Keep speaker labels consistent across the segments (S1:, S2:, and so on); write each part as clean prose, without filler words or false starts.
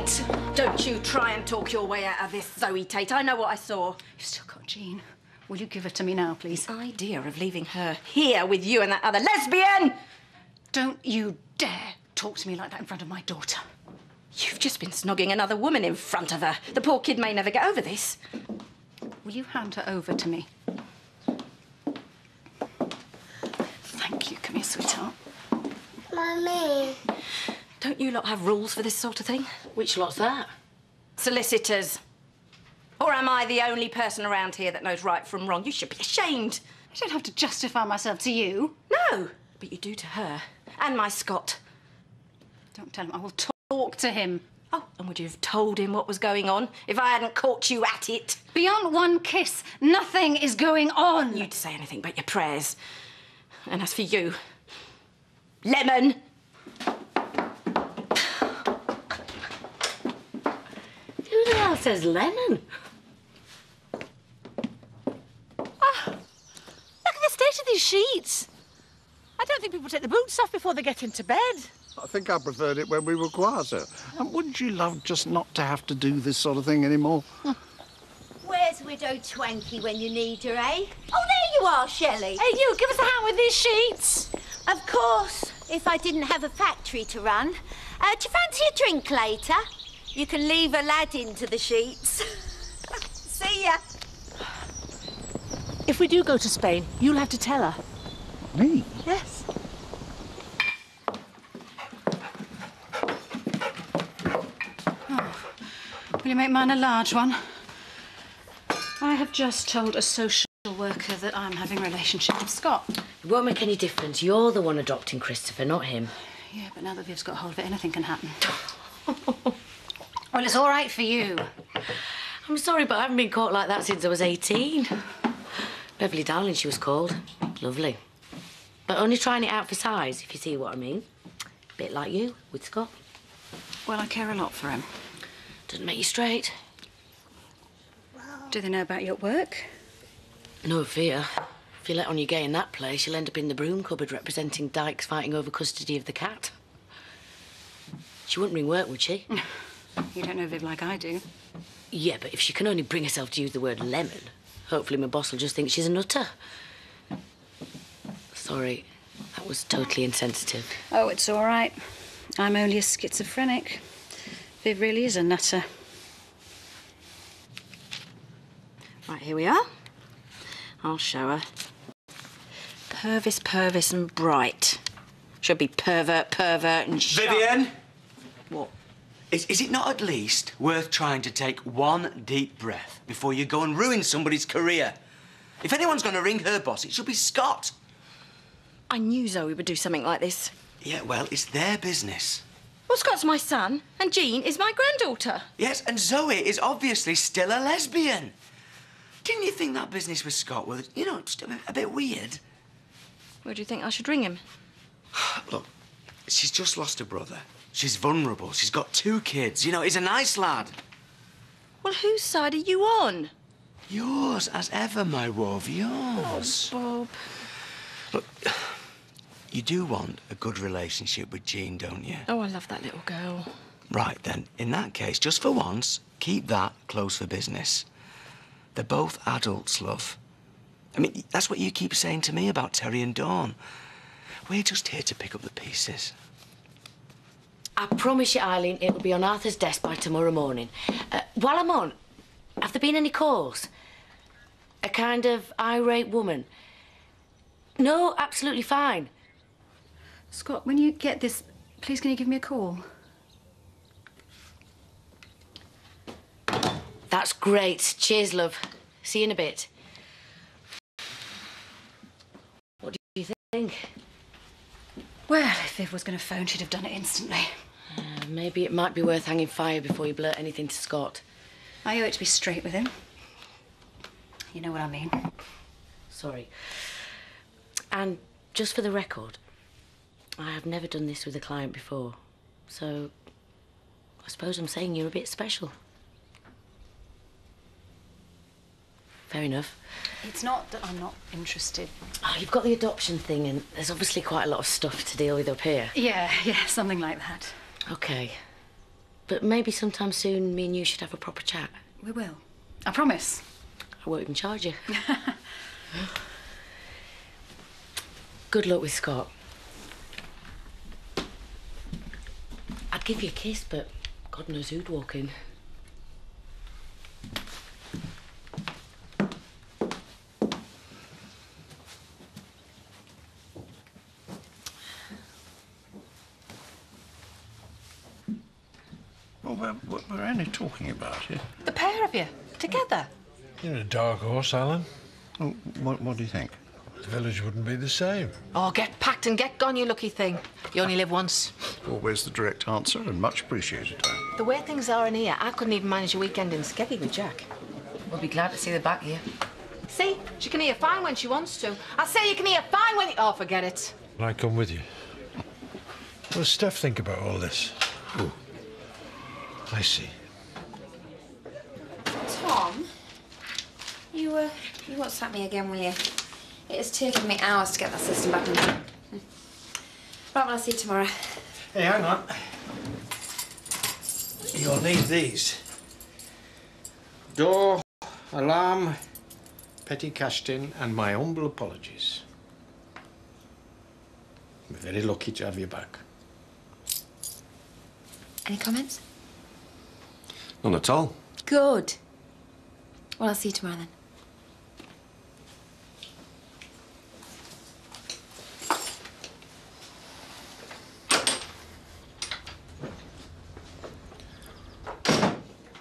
S1: Right! Don't you try and talk your way out of this, Zoe Tate. I know what I saw.
S2: You've still got Jean. Will you give her to me now, please?
S1: The idea of leaving her here with you and that other lesbian!
S2: Don't you dare talk to me like that in front of my daughter.
S1: You've just been snogging another woman in front of her. The poor kid may never get over this.
S2: Will you hand her over to me? Thank you. Come here, sweetheart.
S3: Mummy.
S1: Don't you lot have rules for this sort of thing?
S4: Which lot's that?
S1: Solicitors. Or am I the only person around here that knows right from wrong? You should be ashamed.
S2: I don't have to justify myself to you.
S1: No, but you do to her. And my Scott.
S2: Don't tell him. I will talk to him.
S1: Oh, and would you have told him what was going on if I hadn't caught you at it?
S2: Beyond one kiss, nothing is going on.
S1: You'd say anything but your prayers. And as for you, Lemon.
S4: Who the hell says lemon?
S5: Oh, look at the state of these sheets. I don't think people take the boots off before they get into bed.
S6: I think I preferred it when we were quieter. And wouldn't you love just not to have to do this sort of thing anymore?
S3: Where's Widow Twanky when you need her, eh? Oh, there you are, Shelley.
S5: Hey, you, give us a hand with these sheets.
S3: Of course, if I didn't have a factory to run. Do you fancy a drink later? You can leave a lad into the sheets. See ya.
S5: If we do go to Spain, you'll have to tell her.
S6: Me?
S5: Yes.
S2: Will you make mine a large one? I have just told a social worker that I'm having a relationship with Scott.
S4: It won't make any difference. You're the one adopting Christopher, not him.
S2: Yeah, but now that Viv's got hold of it, anything can happen. Well, it's all right for you.
S4: I'm sorry, but I haven't been caught like that since I was 18. Beverly Darling, she was called. Lovely. But only trying it out for size, if you see what I mean. Bit like you, with Scott.
S2: Well, I care a lot for him.
S4: Doesn't make you straight.
S2: Do they know about you at work?
S4: No fear. If you let on your gay in that place, you'll end up in the broom cupboard representing dykes fighting over custody of the cat. She wouldn't ring work, would she?
S2: You don't know Viv like I do.
S4: Yeah, but if she can only bring herself to use the word lemon, hopefully my boss will just think she's a nutter. Sorry, that was totally insensitive.
S2: Oh, it's all right. I'm only a schizophrenic. Viv really is a nutter.
S1: Right, here we are. I'll show her. Purvis and Bright. Should be pervert, and
S7: Vivian!
S1: What?
S7: Is it not at least worth trying to take one deep breath before you go and ruin somebody's career? If anyone's going to ring her boss, it should be Scott.
S1: I knew Zoe would do something like this.
S7: Yeah, well, it's their business.
S1: Well, Scott's my son, and Jean is my granddaughter.
S7: Yes, and Zoe is obviously still a lesbian. Didn't you think that business with Scott was, you know, just a bit weird?
S1: Where do you think I should ring him?
S7: Look, she's just lost a brother. She's vulnerable. She's got 2 kids. You know, he's a nice lad.
S1: Well, whose side are you on?
S7: Yours, as ever, my love, yours.
S1: Oh, Bob.
S7: Look, you do want a good relationship with Jean, don't you?
S1: Oh, I love that little girl.
S7: Right, then, in that case, just for once, keep that close for business. They're both adults, love. I mean, that's what you keep saying to me about Terry and Dawn. We're just here to pick up the pieces.
S4: I promise you, Eileen, it'll be on Arthur's desk by tomorrow morning. While I'm on, have there been any calls? A kind of irate woman? No, absolutely fine.
S2: Scott, when you get this, please can you give me a call?
S4: That's great. Cheers, love. See you in a bit. What do you think?
S2: Well, if Viv was going to phone, she'd have done it instantly.
S4: Maybe it might be worth hanging fire before you blurt anything to Scott.
S2: I owe it to be straight with him. You know what I mean.
S4: Sorry. And just for the record, I have never done this with a client before, so I suppose I'm saying you're a bit special. Fair enough.
S2: It's not that I'm not interested.
S4: Oh, you've got the adoption thing, and there's obviously quite a lot of stuff to deal with up here.
S2: Yeah, something like that.
S4: OK. But maybe sometime soon me and you should have a proper chat.
S2: We will. I promise.
S4: I won't even charge you. Good luck with Scott. I'd give you a kiss, but God knows who'd walk in.
S6: Well, we're only talking about you.
S5: The pair of you, together.
S8: You're a dark horse, Alan.
S6: Oh, what do you think?
S8: The village wouldn't be the same.
S5: Oh, get packed and get gone, you lucky thing. You only live once.
S6: Always the direct answer, and much appreciated.
S5: The way things are in here, I couldn't even manage a weekend in Skeggy with Jack. We'll be glad to see the back of you. See? She can hear fine when she wants to. I say you can hear fine when... Oh, forget it.
S8: Can I come with you? What does Steph think about all this?
S6: Oh,
S8: I see.
S9: Tom, you won't slap me again, will you? It has taken me hours to get that system back on. Right, well, I'll see you tomorrow.
S8: Hey, hang on. You'll need these. Door, alarm, petty cashed in, and my humble apologies. I'm very lucky to have you back.
S9: Any comments?
S8: None at all.
S9: Good. Well, I'll see you tomorrow then.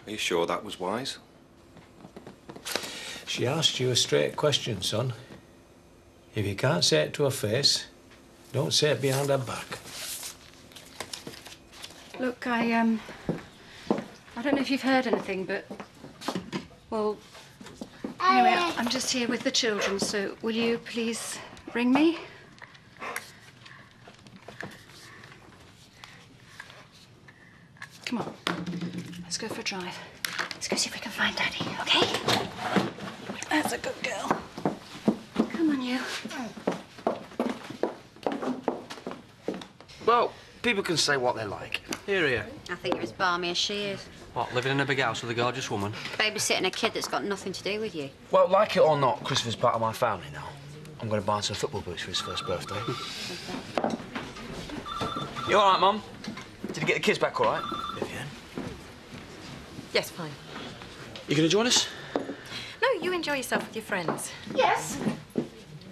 S10: Are you sure that was wise?
S8: She asked you a straight question, son. If you can't say it to her face, don't say it behind her back.
S2: Look, I don't know if you've heard anything, but... Well, anyway, I'm just here with the children, so will you please ring me? Come on, let's go for a drive. Let's go see if we can find Daddy, okay? That's a good girl. Come on, you.
S7: Well, people can say what they like. Here.
S11: I think you're as balmy as she is.
S7: What, living in a big house with a gorgeous woman?
S11: Babysitting a kid that's got nothing to do with you.
S7: Well, like it or not, Christopher's part of my family now. I'm going to buy him some football boots for his first birthday. You all right, Mum? Did you get the kids back all right, Vivian?
S1: Yes, fine.
S7: You going to join us?
S1: No, you enjoy yourself with your friends.
S5: Yes.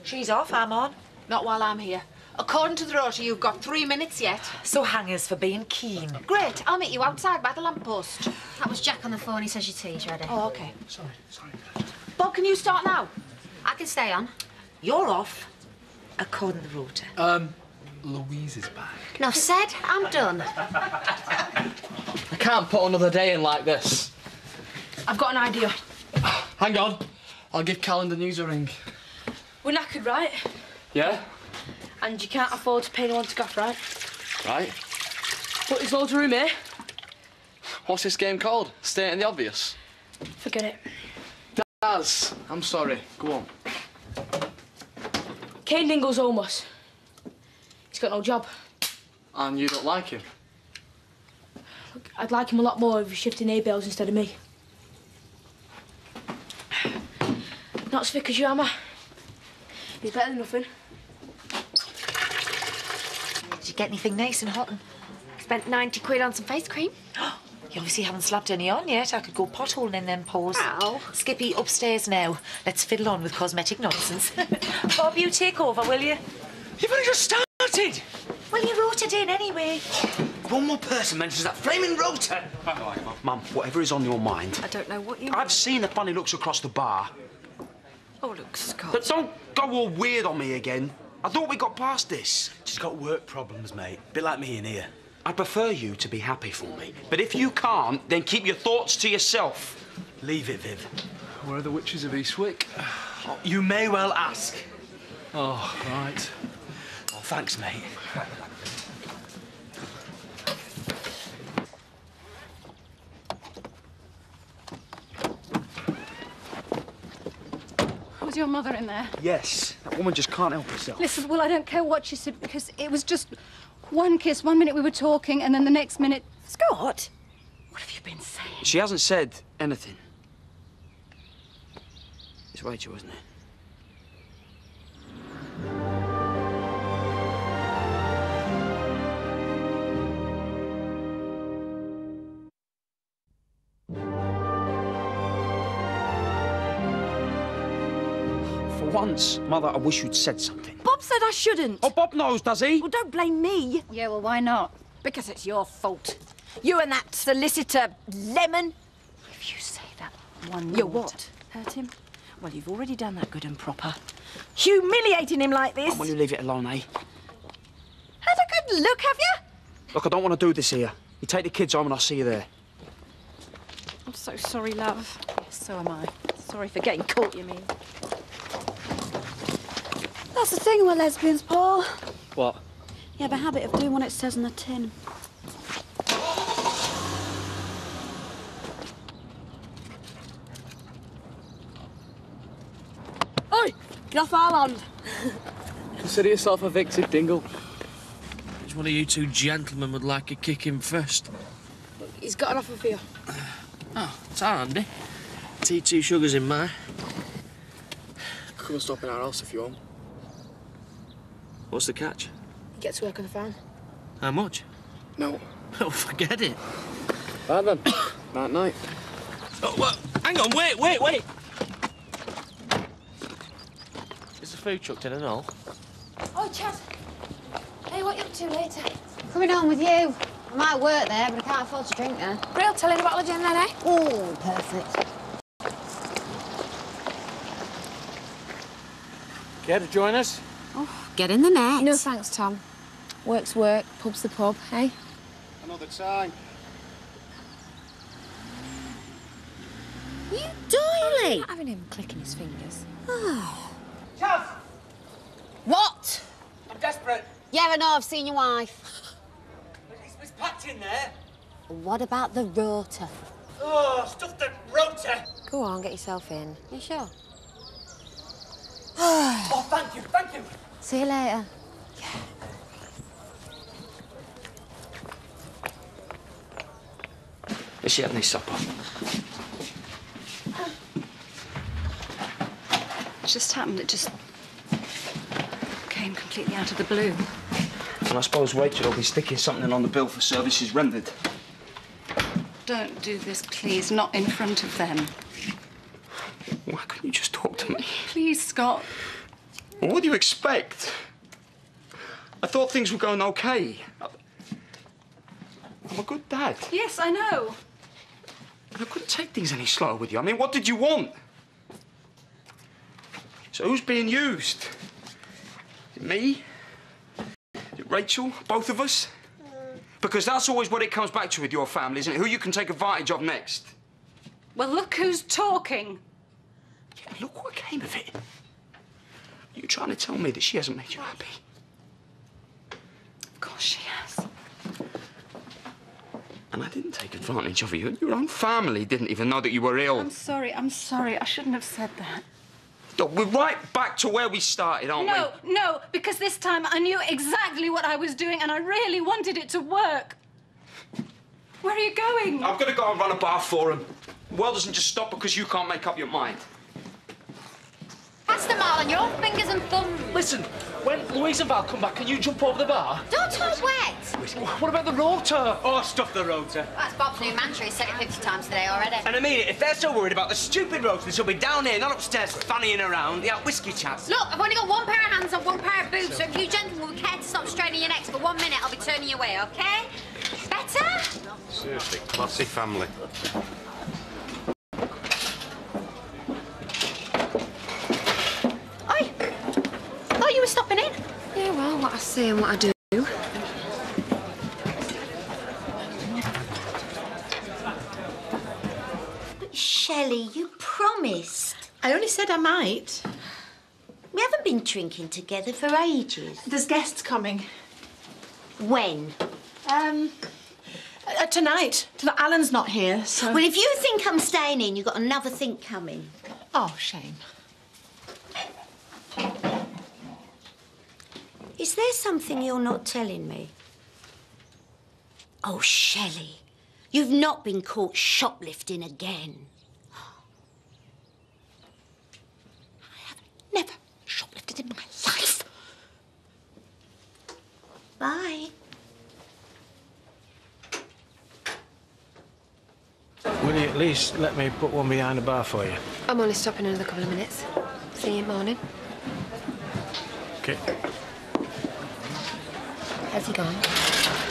S12: She's off, I'm on.
S5: Not while I'm here. According to the rota, you've got 3 minutes yet.
S12: So hangers for being keen.
S5: Great. I'll meet you outside by the lamppost.
S11: That was Jack on the phone. He says your tea's ready.
S5: Oh, OK.
S8: Sorry.
S5: Bob, can you start now?
S11: I can stay on.
S12: You're off, according to the rota.
S13: Louise is back.
S11: Enough said. I'm done.
S13: I can't put another day in like this.
S5: I've got an idea.
S13: Hang on. I'll give Calendar News a ring.
S5: We're knackered, right?
S13: Yeah?
S5: And you can't afford to pay anyone to gaff, right?
S13: Right.
S5: But there's loads of room here.
S13: What's this game called? Stating the obvious?
S5: Forget it.
S13: Daz, I'm sorry. Go on.
S5: Kane Dingle's homeless. He's got no job.
S13: And you don't like him?
S5: Look, I'd like him a lot more if he shifted hay bales instead of me. Not as thick as you, am I? He's better than nothing.
S12: Did you get anything nice and hot?
S11: Spent 90 quid on some face cream.
S12: You obviously haven't slapped any on yet. I could go potholing in them pores.
S11: Ow.
S12: Skippy, upstairs now. Let's fiddle on with cosmetic nonsense. Bob, you take over, will you?
S7: You've only just started!
S12: Well, you wrote it in anyway.
S7: One more person mentions that flaming rotor. Mum, whatever is on your mind.
S1: I don't know what you...
S7: I've seen the funny looks across the bar.
S1: Oh, look, Scott.
S7: But don't go all weird on me again. I thought we got past this.
S14: She's got work problems, mate. Bit like me in here.
S7: I'd prefer you to be happy for me. But if you can't, then keep your thoughts to yourself.
S14: Leave it, Viv.
S13: Where are the witches of Eastwick?
S14: Oh, you may well ask.
S13: Oh, right.
S14: Oh, thanks, mate.
S2: Was your mother in there?
S14: Yes, that woman just can't help herself.
S2: Listen, well, I don't care what she said, because it was just one kiss. 1 minute we were talking, and then the next minute...
S12: Scott,
S1: you been saying?
S14: She hasn't said anything. It's Rachel, isn't it? For once, Mother, I wish you'd said something.
S1: Bob said I shouldn't.
S14: Oh, Bob knows, does he?
S1: Well, don't blame me.
S2: Yeah, well, why not?
S1: Because it's your fault. You and that solicitor, Lemon.
S2: If you say that one
S1: You
S2: more
S1: what? Hurt him? Well, you've already done that good and proper. Humiliating him like this.
S14: Will you leave it alone, eh?
S1: Had a good look, have you?
S14: Look, I don't want to do this here. You take the kids home and I'll see you there.
S1: I'm so sorry, love. Yes, so am I. Sorry for getting caught, you mean.
S15: That's the thing with lesbians, Paul.
S14: What?
S15: You have a habit of doing what it says on the tin. Oi! Get off our land!
S13: Consider yourself evicted, Dingle. Which one of you two gentlemen would like a kick in first?
S15: He's got an offer for you.
S13: Oh, it's handy. Tea, 2 sugars in mine.
S14: Come and stop in our house if you want.
S13: What's the catch?
S15: You get to work on the farm.
S13: How much?
S14: No.
S13: Oh, forget it.
S14: Right then. Night night.
S13: Oh, well, hang on, wait. Is the food chucked in and all?
S11: Oh, Chad. Hey, what are you up to later?
S3: Coming home with you. I might work there, but I can't afford to drink there.
S11: Real telling a bottle of gin then, eh?
S3: Oh, perfect.
S13: Care to join us?
S11: Oh, get in the net.
S9: No thanks, Tom. Work's work, pub's the pub, eh?
S6: Another time.
S3: You doily!
S9: Not having him clicking his fingers.
S13: Chaz!
S3: What?
S13: I'm desperate.
S3: Yeah, I know, I've seen your wife.
S13: It's packed in there.
S3: What about the rota?
S13: Oh, stuff the rotor.
S9: Go on, get yourself in. You sure?
S13: Oh, thank you.
S3: See you later.
S14: Is she having any supper?
S2: It just happened. It just came completely out of the blue.
S14: And I suppose Rachel will be sticking something on the bill for services rendered.
S2: Don't do this, please. Not in front of them.
S14: Why couldn't you just talk to me?
S2: Please, Scott.
S14: Well, what do you expect? I thought things were going okay. I'm a good dad.
S2: Yes, I know.
S14: And I couldn't take things any slower with you. I mean, what did you want? So who's being used? Is it me? Is it Rachel? Both of us? Because that's always what it comes back to with your family, isn't it? Who you can take advantage of next.
S2: Well, look who's talking.
S14: Yeah, look what came of it. You're trying to tell me that she hasn't made you happy?
S2: Of course she has.
S14: And I didn't take advantage of you. Your own family didn't even know that you were ill.
S2: I'm sorry. I shouldn't have said that.
S14: Look, we're right back to where we started, aren't we?
S2: No, because this time I knew exactly what I was doing and I really wanted it to work. Where are you going?
S14: I'm going to go and run a bar for him. The world doesn't just stop because you can't make up your mind.
S3: Pass them all on your own fingers and thumbs.
S13: Listen, when Louise and Val come back, can you jump over the bar?
S3: Don't talk wet.
S13: What about the rotor? Oh, stuff the rotor.
S3: That's Bob's new mantra. He's said it 50 times today already.
S7: And I mean it, if they're so worried about the stupid roasters, they'll be down here, not upstairs, fannying around. Yeah, whiskey chaps.
S3: Look, I've only got one pair of hands and one pair of boobs, so if you gentlemen would care to stop straining your necks for 1 minute, I'll be turning you away, OK? Better?
S10: Seriously, classy family.
S3: Oi! Thought you were stopping in.
S9: Yeah, well, what I say and what I do.
S3: But Shelley, you promised.
S12: I only said I might.
S3: We haven't been drinking together for ages.
S12: There's guests coming.
S3: When?
S12: Tonight. Alan's not here, so...
S3: Well, if you think I'm staying in, you've got another think coming.
S12: Oh, shame.
S3: Is there something you're not telling me? Oh, Shelley, You've not been caught shoplifting again. I have never shoplifted in my life. Bye.
S8: Will you at least let me put one behind the bar for you?
S9: I'm only stopping another couple of minutes. See you in the morning.
S8: OK.
S9: Has he gone?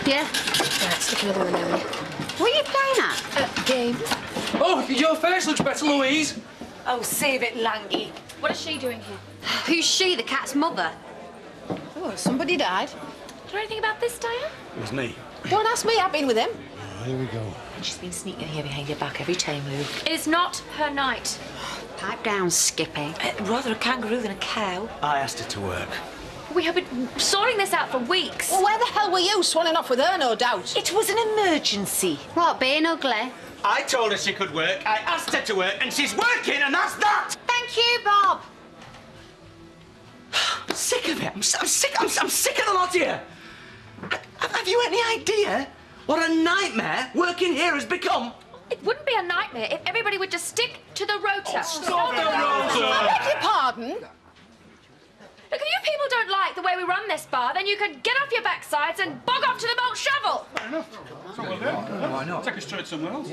S2: Yeah.
S9: Right, stick another one there.
S3: What are you playing at?
S9: Game.
S13: Oh, your face looks better, Louise.
S12: Oh, save it, Langy.
S11: What is she doing here?
S2: Who's she, the cat's mother?
S15: Oh, somebody died.
S11: Do you know anything about this, Diane?
S7: It was me.
S15: Don't ask me, I've been with him.
S8: Here we go.
S12: She's been sneaking here behind your back every time, Lou.
S11: It's not her night.
S2: Pipe down, Skippy.
S12: Rather a kangaroo than a cow.
S7: I asked her to work.
S11: We have been sorting this out for weeks.
S15: Well, where the hell were you? Swanning off with her, no doubt.
S12: It was an emergency.
S2: What, being ugly?
S7: I told her she could work, I asked her to work, and she's working, and that's that!
S2: Thank you, Bob.
S7: I'm sick of it. I'm sick of the lot of you. Have you any idea what a nightmare working here has become?
S11: It wouldn't be a nightmare if everybody would just stick to the rota.
S7: Stop the rota!
S15: I beg your pardon?
S11: Look, if you people don't like the way we run this bar, then you could get off your backsides and bog off to the malt shovel.
S16: Fair enough. Why not? Take us straight somewhere else.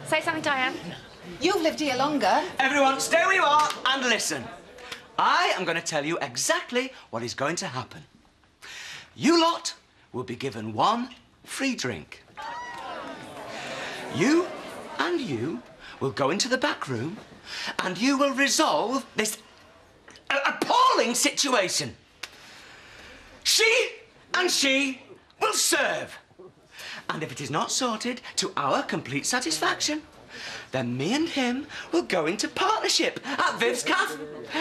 S11: Say something, Diane.
S15: You've lived here longer.
S7: Everyone, stay where you are and listen. I am going to tell you exactly what is going to happen. You lot will be given one free drink. You and you will go into the back room and you will resolve this appalling situation. She and she will serve. And if it is not sorted to our complete satisfaction, then me and him will go into partnership at Viv's Cafe.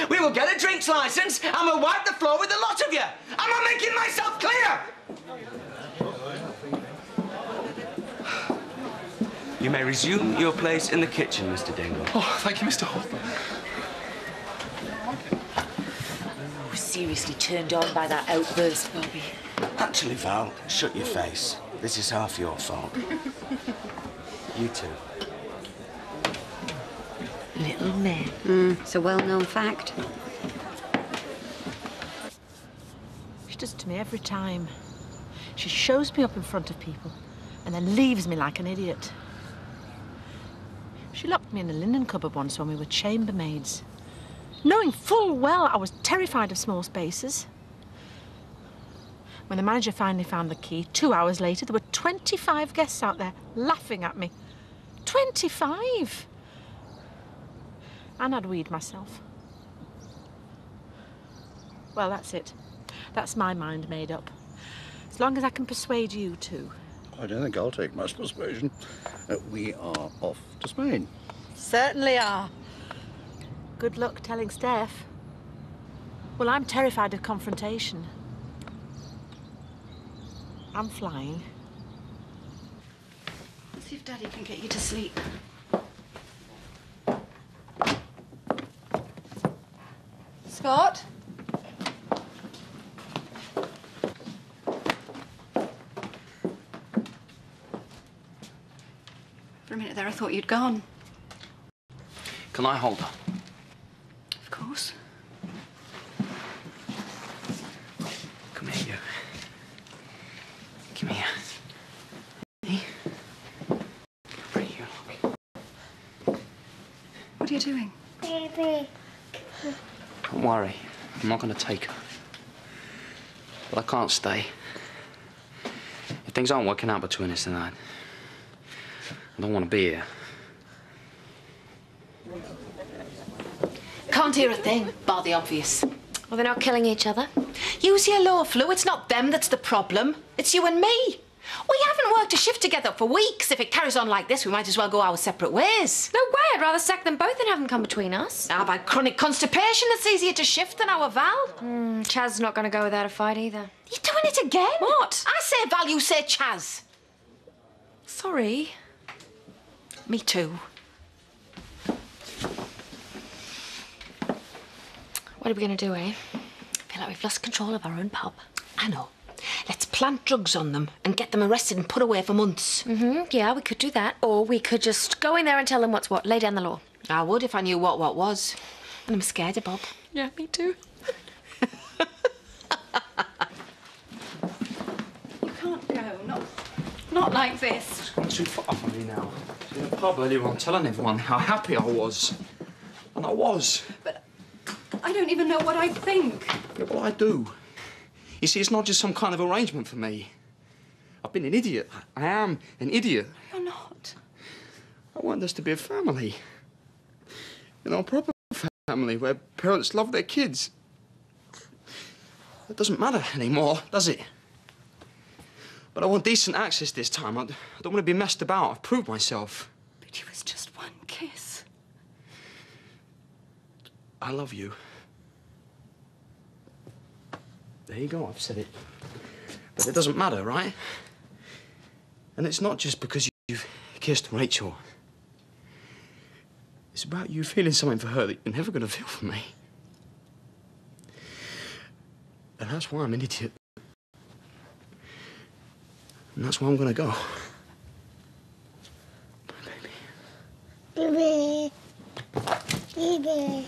S7: We will get a drinks licence and we'll wipe the floor with the lot of you. Am I making myself clear? You may resume your place in the kitchen, Mr. Dingle.
S16: Oh, thank you, Mr. Hopper.
S12: Oh, seriously turned on by that outburst, Bobby.
S7: Actually, Val, shut your face. This is half your fault. You too.
S12: Little man.
S2: It's a well-known fact.
S17: She does it to me every time. She shows me up in front of people and then leaves me like an idiot. She locked me in the linen cupboard once when we were chambermaids, knowing full well I was terrified of small spaces. When the manager finally found the key, 2 hours later, there were 25 guests out there laughing at me. 25! And I'd weed myself. Well, that's it. That's my mind made up. As long as I can persuade you two.
S6: I don't think I'll take much persuasion. We are off to Spain.
S17: Certainly are. Good luck telling Steph. Well, I'm terrified of confrontation. I'm flying.
S2: Let's see if Daddy can get you to sleep.
S15: Scott?
S2: For a minute there, I thought you'd gone.
S14: Can I hold her?
S2: Of course.
S14: Come here, you. Come here. Hey. Bring you along.
S2: What are you doing?
S3: Baby.
S14: Don't worry. I'm not going to take her. But I can't stay. If things aren't working out between us tonight, I don't want to be here.
S5: Can't hear a thing, bar the obvious.
S9: Well, they're not killing each other.
S5: Use your law, Flu. It's not them that's the problem. It's you and me. We haven't worked a shift together for weeks. If it carries on like this, we might as well go our separate ways.
S9: No way. I'd rather sack them both than have them come between us.
S5: Now, by chronic constipation, it's easier to shift than our Val.
S9: Chaz's not going to go without a fight either.
S5: You're doing it again?
S9: What?
S5: I say Val, you say Chaz.
S9: Sorry.
S5: Me too.
S9: What are we going to do, eh? I feel like we've lost control of our own pub.
S5: I know. plant drugs on them and get them arrested and put away for months.
S11: Yeah, we could do that. Or we could just go in there and tell them what's what. Lay down the law.
S5: I would if I knew what was. And I'm scared of Bob.
S11: Yeah, me too.
S2: You can't go. Not like this.
S14: It's gone too far for me now. I was in the pub earlier on telling everyone how happy I was. And I was.
S2: But I don't even know what I think.
S14: Yeah, well, I do. You see, it's not just some kind of arrangement for me. I've been an idiot. I am an idiot.
S2: You're not.
S14: I want us to be a family. You know, a proper family where parents love their kids. It doesn't matter anymore, does it? But I want decent access this time. I don't want to be messed about. I've proved myself.
S2: But it was just one kiss.
S14: I love you. There you go, I've said it. But it doesn't matter, right? And it's not just because you've kissed Rachel. It's about you feeling something for her that you're never going to feel for me. And that's why I'm an idiot. And that's why I'm going to go. Bye, baby.
S18: Baby. Baby.